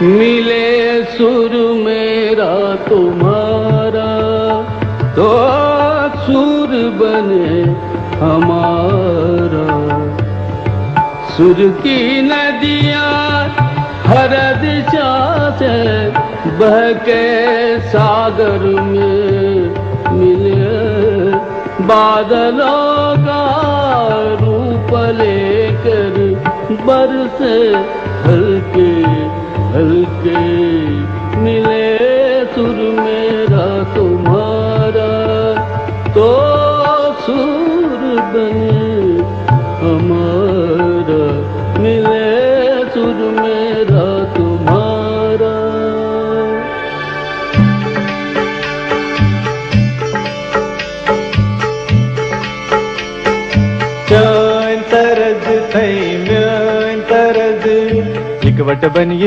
मिले सुर मेरा तुम्हारा तो सुर बने हमारा। सुर की नदियाँ हर दिशा से बहके सागर में मिले। बादलों का रूप लेकर बरसे हल्के हल्के। मिले सुर मेरा तुम्हारा तो सुर बने हमारा। मिले सुर मेरा तुम्हारा। म्यान तरज थई म्यान तरज एक वट बनिए